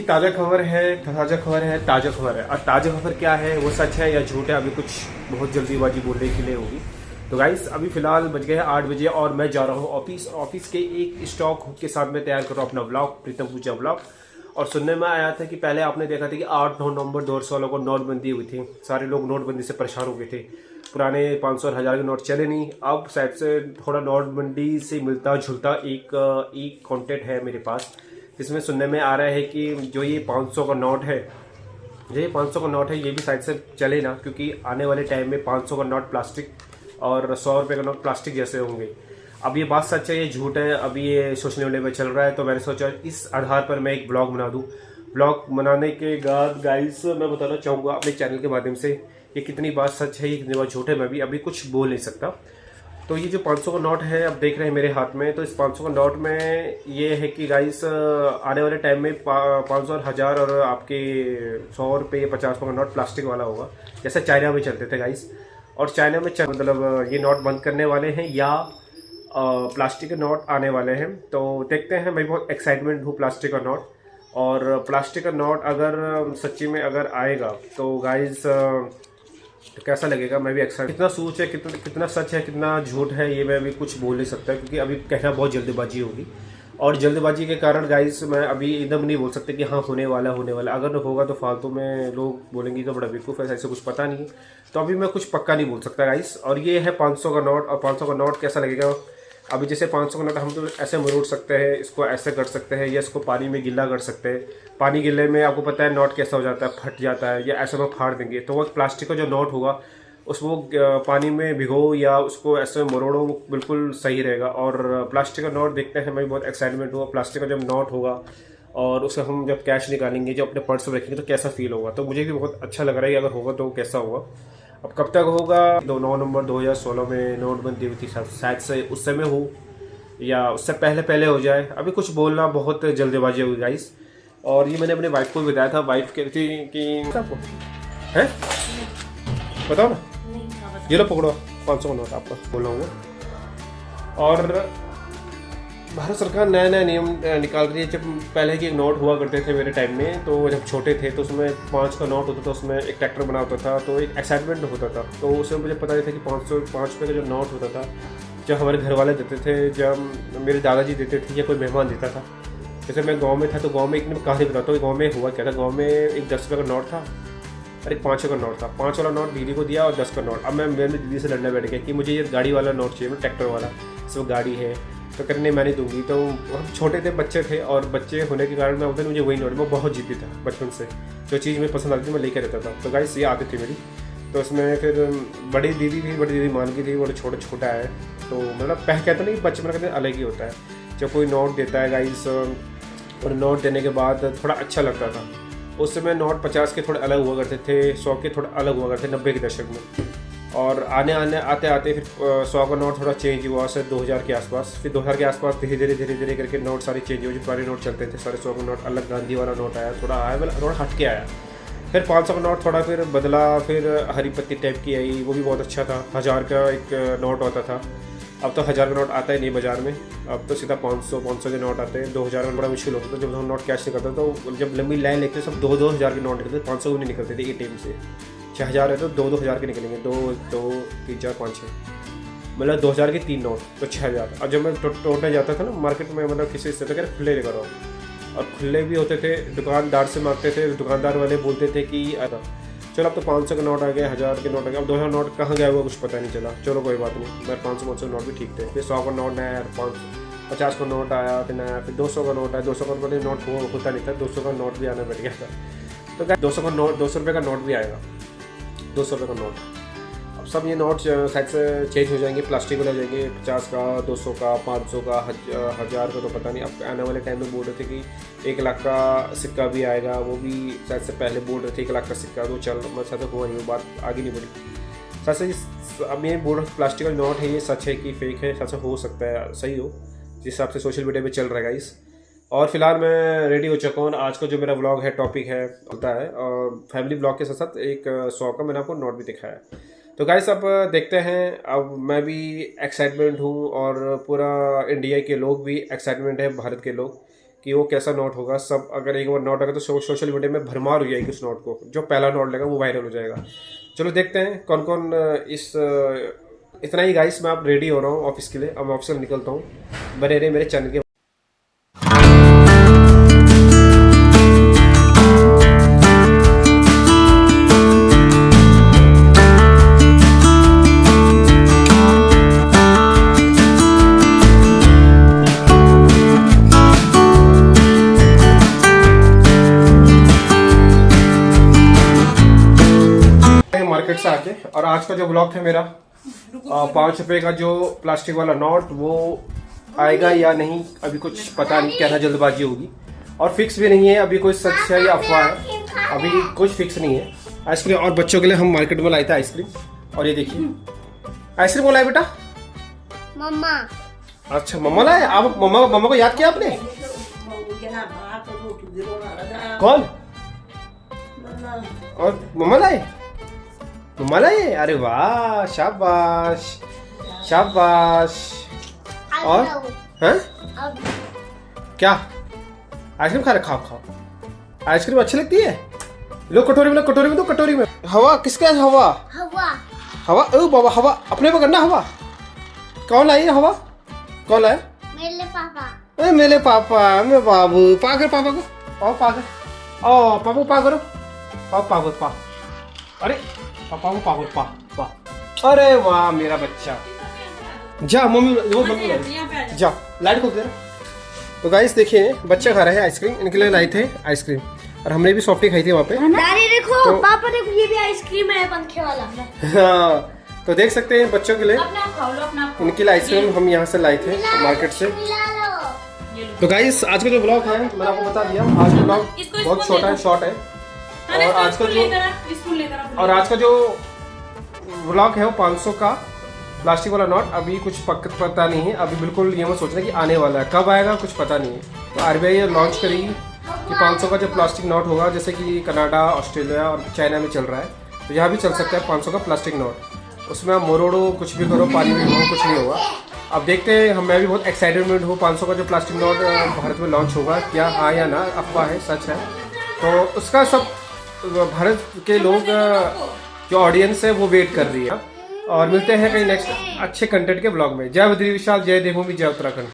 ताज़ा खबर है, ताज़ा खबर है। और ताज़ा खबर क्या है, वो सच है या झूठ है, अभी कुछ बहुत जल्दीबाजी बोलने के लिए होगी। तो गाइस अभी फिलहाल बज गए हैं 8 बजे और मैं जा रहा हूँ ऑफिस के एक स्टॉक के साथ में तैयार कर रहा हूँ अपना ब्लॉग, प्रीतम पूजा ब्लॉग। और सुनने में आया था कि पहले आपने देखा था कि 8-9 नवंबर 2016 को नोटबंदी हुई थी, सारे लोग नोटबंदी से परेशान हो गए थे, पुराने 500 और 1000 के नोट चले नहीं। अब शायद से थोड़ा नोटबंदी से मिलता जुलता एक कॉन्टेंट है मेरे पास, जिसमें सुनने में आ रहा है कि जो ये 500 का नोट है, ये भी शायद से चले ना, क्योंकि आने वाले टाइम में 500 का नोट प्लास्टिक और 100 रुपये का नोट प्लास्टिक जैसे होंगे। अब ये बात सच है ये झूठ है, अभी ये सोशल मीडिया में चल रहा है। तो मैंने सोचा इस आधार पर मैं एक ब्लॉग बना दूं। ब्लॉग बनाने के बाद गाइस मैं बताना चाहूँगा अपने चैनल के माध्यम से ये कितनी बात सच है, ये कितनी बात झूठ है, मैं भी अभी कुछ बोल नहीं सकता। तो ये जो 500 का नोट है, अब देख रहे हैं मेरे हाथ में, तो इस 500 का नोट में ये है कि गाइस आने वाले टाइम में 500 और 1000 और आपके 100 रुपये 50 रुपये का नोट प्लास्टिक वाला होगा, जैसे चाइना में चलते थे गाइस। और चाइना में मतलब ये नोट बंद करने वाले हैं या प्लास्टिक के नोट आने वाले हैं। तो देखते हैं, मैं बहुत एक्साइटमेंट हूँ प्लास्टिक का नोट। और प्लास्टिक का नोट अगर सच्ची में अगर आएगा तो गाइस तो कैसा लगेगा, मैं भी एक्साइट। कितना सोच है, कितना सच है, कितना झूठ है, ये मैं अभी कुछ बोल नहीं सकता, क्योंकि अभी कहना बहुत जल्दबाजी होगी। और जल्दबाजी के कारण गाइस मैं अभी एकदम नहीं बोल सकते कि हाँ होने वाला अगर होगा तो फालतू में लोग बोलेंगे तो बड़ा बेवकूफ़ है, ऐसे कुछ पता नहीं है। तो अभी मैं कुछ पक्का नहीं बोल सकता गाइस। और ये है 500 का नोट, और 500 का नोट कैसा लगेगा। अभी जैसे 500 का नोट हम तो ऐसे मरोड़ सकते हैं, इसको ऐसे कर सकते हैं, या इसको पानी में गिल्ला कर सकते हैं। पानी गिल्ले में आपको पता है नोट कैसा हो जाता है, फट जाता है, या ऐसे में फाड़ देंगे। तो वो प्लास्टिक का जो नोट होगा उसको पानी में भिगो या उसको ऐसे मरोड़ो, बिल्कुल सही रहेगा। और प्लास्टिक का नोट देखते हैं, मैं बहुत एक्साइटमेंट हुआ। प्लास्टिक का जब नोट होगा और उसका हम जब कैश निकालेंगे, जब अपने पर्स में रखेंगे, तो कैसा फील होगा, तो मुझे भी बहुत अच्छा लग रहा है। अगर होगा तो कैसा होगा, अब कब तक होगा। 9 नवंबर 2016 में नोटबंदी हुई थी, शायद से उस समय हो या उससे पहले हो जाए। अभी कुछ बोलना बहुत जल्दबाजी होगी गाइस। और ये मैंने अपने वाइफ को भी बताया था, वाइफ कहती थी कि आपको है बताओ ना, ये लो पकड़ो 500 का नोट आपका बोला हूँ। और भारत सरकार नया नया नियम निकाल रही है। जब पहले के नोट हुआ करते थे मेरे टाइम में, तो जब छोटे थे तो उसमें 5 का नोट होता था, उसमें एक ट्रैक्टर बना होता था, तो एक एक्साइटमेंट होता था। तो उसमें मुझे पता नहीं था कि 5 रुपये का जो नोट होता था, जब हमारे घर वाले देते थे, जब मेरे दादाजी देते थे, या कोई मेहमान देता था। जैसे मैं गाँव में था, तो गाँव में एक कहानी बताता हूँ, गाँव में हुआ क्या था। गाँव में एक 10 रुपये का नोट था और एक 5 का नोट था। 5 वाला नोट दीदी को दिया और 10 का नोट। अब मैंने दीदी से लड़ने बैठ गया कि मुझे ये गाड़ी वाला नोट चाहिए, मैं ट्रैक्टर वाला, इसमें गाड़ी है तो करने मैं नहीं दूंगी। तो हम छोटे थे, बच्चे थे, और बच्चे होने के कारण मैं उधर मुझे वही नोट, मैं बहुत जिद्दी था बचपन से, जो चीज़ मुझे पसंद आती थी मैं लेकर रहता था। तो गाइस ये आदत थी मेरी। तो उसमें फिर बड़ी दीदी मान की थी, वो छोटा है। तो मतलब कहते नहीं, बचपन कहते अलग ही होता है। जब कोई नोट देता है गाइस, और नोट देने के बाद थोड़ा अच्छा लगता था। उस समय नोट 50 के थोड़े अलग हुआ करते थे, 100 के थोड़े अलग हुआ करते थे 90 के दशक में। और आते फिर 100 का नोट थोड़ा चेंज हुआ से 2000 के आसपास। फिर 2000 के आसपास धीरे धीरे करके नोट सारे चेंज हुए। जो पुराने नोट चलते थे सारे 100 का नोट अलग, गांधी वाला नोट आया, थोड़ा हट के आया। फिर 500 का नोट थोड़ा फिर बदला, फिर हरी पत्ती टाइप की आई, वो भी बहुत अच्छा था। 1000 का एक नोट आता था। अब तो 1000 का नोट आता ही नहीं बाजार में, अब तो सीधा 500 के नोट आते हैं। 2000 का बड़ा मुश्किल होता था जब हम नोट कैश निकलता, तो जब लंबी लाइन लेते सब 2-2 हज़ार के नोट निकलते, 500 भी नहीं निकलते थे ATM से। 6000 है तो 2-2 हज़ार के निकलेंगे, 2 3 4 5 6, मतलब 2000 के 3 नोट तो 6000। और जब मैं तोड़ने जाता था ना मार्केट में, मतलब किसी से, तो क्या खुले लेकर आओ, और खुले भी होते थे, दुकानदार से मांगते थे, दुकानदार वाले बोलते थे कि आता। चलो अब तो 500 के नोट आ गए, 1000 के नोट आ गए, अब 2000 नोट कहाँ गया हुआ कुछ पता नहीं चला। चलो कोई बात नहीं, मैं 500 नोट भी ठीक थे। फिर 100 का नोट नया, 50 का नोट आया, फिर नया, फिर 200 का नोट आया। 200 का नोट होता नहीं था, 200 का नोट भी आना बैठ गया था। तो 200 का नोट, 200 रुपये का नोट भी आएगा, 200 रुपये का नोट। अब सब ये नोट शायद से चेंज हो जाएंगे, प्लास्टिक वाले हो जाएंगे। 50 का, 200 का, 500 का, 1000 का तो पता नहीं। अब आने वाले टाइम में बोल रहे थे कि 1 लाख का सिक्का भी आएगा, वो भी शायद से पहले बोल रहे थे 1 लाख का सिक्का, तो चल शायद हुआ नहीं, बात आगे नहीं बढ़ी। शायद से अब ये बोल रहे प्लास्टिक का नोट है, ये सच है कि फेक है, शायद से हो सकता है सही हो, जिस हिसाब से सोशल मीडिया पर चल रहा है गाइस। और फिलहाल मैं रेडी हो चुका हूँ। आज का जो मेरा व्लॉग है, टॉपिक है होता है, और फैमिली ब्लॉग के साथ साथ एक 100 का मैंने आपको नोट भी दिखाया। तो गाइस अब देखते हैं, अब मैं भी एक्साइटमेंट हूँ और पूरा इंडिया के लोग भी एक्साइटमेंट है, भारत के लोग, कि वो कैसा नोट होगा। सब अगर एक बार नोट आएगा तो सोशल मीडिया में भरमार हो जाएगी उस नोट को। जो पहला नोट लेगा वो वायरल हो जाएगा। चलो देखते हैं कौन कौन इतना ही गाइस, मैं अब रेडी हो रहा हूँ ऑफिस के लिए। अब मैं ऑफिस से निकलता हूँ। बने रहे मेरे चैनल के। मार्केट से आके, और आज का जो ब्लॉग है मेरा 5 रुपए का जो प्लास्टिक वाला नोट, वो आएगा या नहीं अभी कुछ पता नहीं। कहना जल्दबाजी होगी और फिक्स भी नहीं है अभी, कोई सच है या अफवाह है, अभी कुछ फिक्स नहीं है। आइसक्रीम और बच्चों के लिए हम मार्केट में लाए थे आइसक्रीम, और ये देखिए आइसक्रीम वो लाए बेटा मम्मा। अच्छा मम्मा लाए। आप मम्मा को याद किया आपने? कौन? और मम्मा लाए? मम्मा लाए? अरे वाह, शाबाश शाबाश। और हैं क्या आइसक्रीम खा रहे? खाओ खाओ, आइसक्रीम अच्छी लगती है। लो कटोरी में, लो कटोरी में, दो कटोरी में। हवा किसका है? हवा हवा ओ बाबा, हवा अपने पे करना। हवा कौन लाई है? हवा कौन लाया? मेरे पापा। मेरे पापा, मैं बाबू। पा कर पापा को, पाओ पा कर, ओ पापा पा करो, पाओ पा कर पा। अरे पापा को पागल पा पा। अरे वाह मेरा बच्चा, जा मम्मी वो मम्मी जा लाइट खोल दे रहा। तो गाइस देखिए बच्चे खा रहे हैं आइसक्रीम, इनके लिए लाए थे आइसक्रीम, और हमने भी सॉफ्टी खाई थी वहाँ पे। देखो तो, पापा देखो ये भी आइसक्रीम है पंखे वाला। हाँ तो देख सकते हैं बच्चों के लिए इनके लिए आइसक्रीम हम यहाँ से लाए थे मार्केट से। तो गाइस आज का जो ब्लॉग है मैंने आपको बता दिया। आज का ब्लॉग बहुत छोटा है, शॉर्ट है। और आज का जो व्लॉग है वो 500 का प्लास्टिक वाला नोट। अभी कुछ पता नहीं है, अभी बिल्कुल ये मत सोचना कि आने वाला है, कब आएगा कुछ पता नहीं है। तो आरबीआई लॉन्च करेगी कि 500 का जो प्लास्टिक नोट होगा, जैसे कि कनाडा, ऑस्ट्रेलिया और चाइना में चल रहा है, तो यहाँ भी चल सकता है 500 का प्लास्टिक नोट। उसमें आप मोड़ो कुछ भी करो, पानी में घुमाओ, कुछ नहीं होगा। अब देखते हैं, मैं भी बहुत एक्साइटेड हूँ 500 का जो प्लास्टिक नोट भारत में लॉन्च होगा, क्या हाँ या ना, अफवाह है सच है। तो उसका सब भारत के लोग जो ऑडियंस है वो वेट कर रही है। और मिलते हैं कहीं नेक्स्ट अच्छे कंटेंट के ब्लॉग में। जय बद्री विशाल, जय देवभूमि, जय उत्तराखंड।